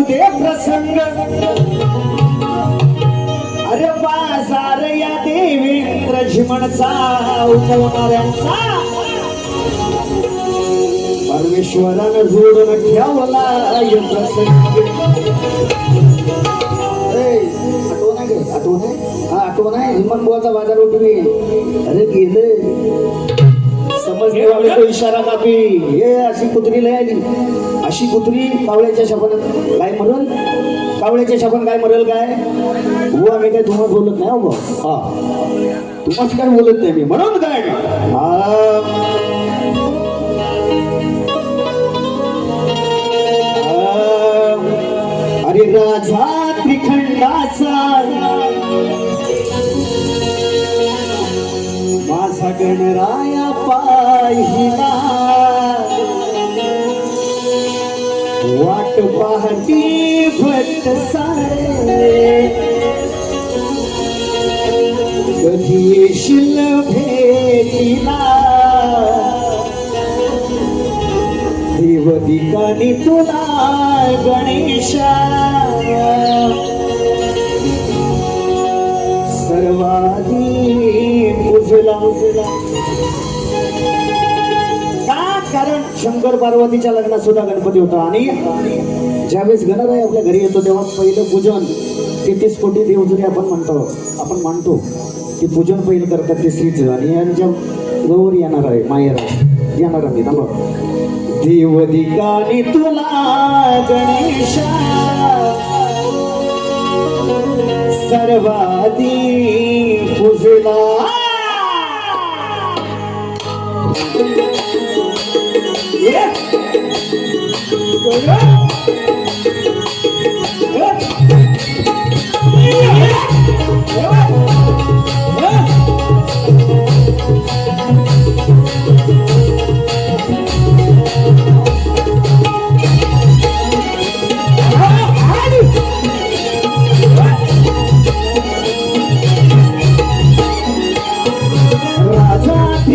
दे प्रसंग अरे बाजार या देवेंद्र झिमणचा उठवणाऱ्यांचा परमेश्वरानं जोडून ठेवला या प्रसंग आठवण आहे हिमनबुवाचा बाजार उठवी अरे गेले समजले वाले तो इशारा कापी हे अशी कुत्री लय आली अशी कुत्री कावळ्याच्या शापानं काय मरल कावळ्याच्या शापानं काय मरल काय हो आम्ही काय तुम्हाला बोलत नाही हो हा तुम्हाला काय बोलत नाही मी म्हणून काय अरे राजा त्रिखंडाचा माझा गणराया पाहिला वाट पाहती भक्त सारे कधी येशील भेटीला देवदिकानी तुला गणेशा सर्वाधी पूजला का कारण शंकर पार्वतीच्या लग्नात सुद्धा गणपती होता आणि ज्यावेळेस गणराय आपल्या घरी येतो तेव्हा पहिलं पूजन 33 कोटी देव जरी आपण मानतो की पूजन पहिलं करतात ते श्रीच आणि यांच्या गौर येणार आहे मायर येणार आहे थांबा देवदिकानी तुला गणेशा सर्वाधी पूजला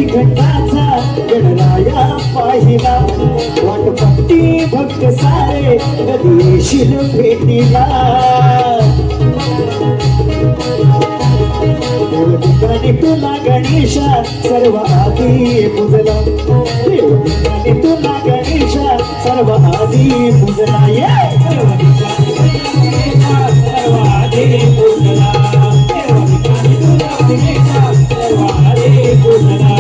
घटाचा गणराया पाहिला वाट पट्टी भक्त सारे कधी येशील भेटीला देवदिकानी तुला गणेशा सर्व आधी पूजला देवदिकानी तुला गणेशा सर्व आधी पूजला सर्व आधी पूजला देवदिकानी तुला गणेशा सर्व आधी पूजला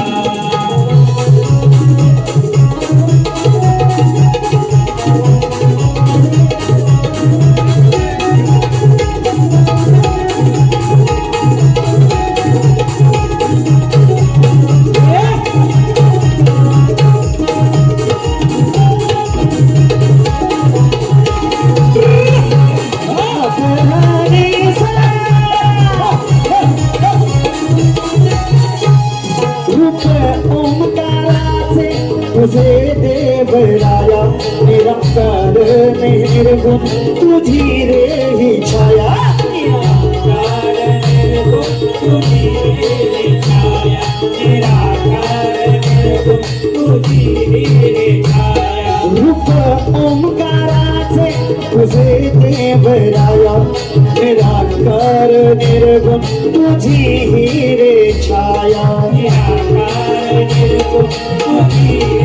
तुझे देवराया निरंतर निर्गुण तुझी रे ही छाया निराकार निर्गुण तुझी रे ही छाया निराकार निर्गुण तुझी रे छाया रूप ओंकाराचे तुझे देवराया निराकार निर्गुण तुझी ही रे छाया निराकार निर्गुण तुझी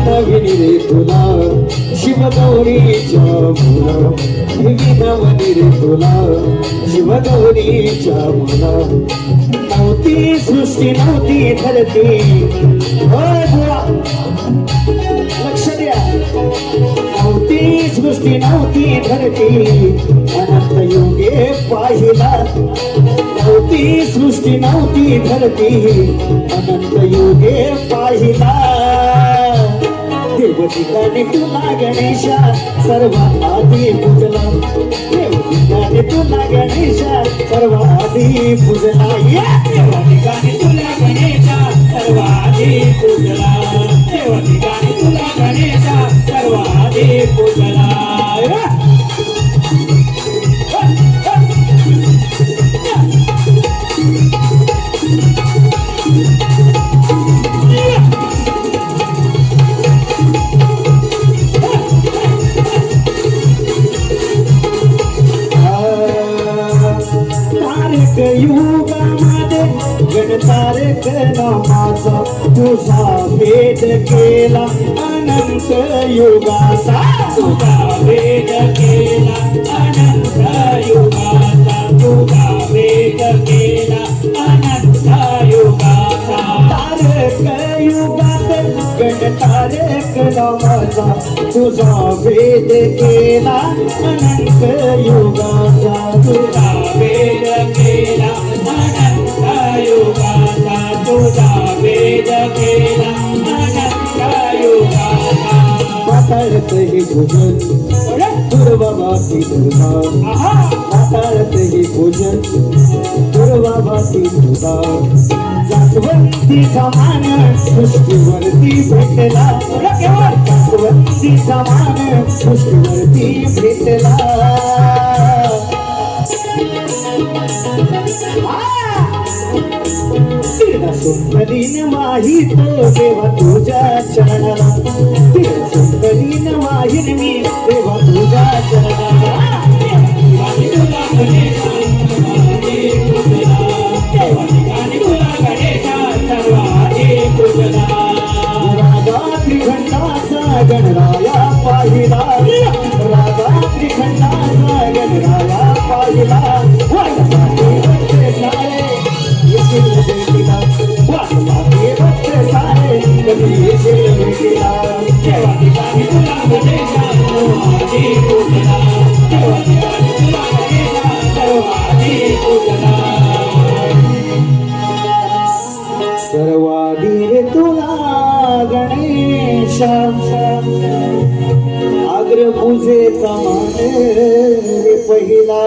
नवीन रे तुला शिवगौरीच्या मुला नवीन रे तुला शिवगौरीच्या मुला नव्हती सृष्टी नव्हती धरती लक्ष द्या नव्हती सृष्टी नव्हती धरती अनंत योगे पाहिला नव्हती सृष्टी नव्हती धरती अनंत योगे पाहिला देवदिकानी तुला गणेशा सर्व आधी पूजला देवदिकानी तुला गणेशा सर्व आधी पूजला देवदिकानी तुला गणेशा सर्व आधी पूजला देवदिकानी तुला गणेशा सर्व आधी पूजला Yeah. युगामध्ये गणतारक नामाचा तुझा भेद केला अनंत युगाचा तुझा वेद केला अनंत युगाचा तुझा वेद केला अनंत युगाचा तारक युगात गणतारक नामाचा तुझा भेद केला अनंत युगाचा तुझा वेद केला अनंत युगाचा तुझा वेद केला अनंत युगाचा पाताळत हे भोजन दुर्वाभासी तुझा पाताळत हे भोजन दुर्वाभासी तुझा जास्वंदी समान सृष्टीवरती भेटला जास्वंदी समान सृष्टीवरती भेटला सुंदरीन माही तो देवा तुझ्या चरणाला सुंदरीन माहीन मी देवा तुझ्या चरणाला रागा त्रिखंडाचा गणराया पाहिला रागा त्रिखंडाचा गणराया पाहिला वाटते सारे येशील भेटीला वाटते सारे कधी येशील भेटीला तेव्हा ठिकाणी तुला गणेशा सर्वाधी पूजला तेव्हा ठिकाणी तुला गणेशा सर्वाधी पूजला सर्वाधी रे तुला गणेशा अग्रपूजेचा मान रे पहिला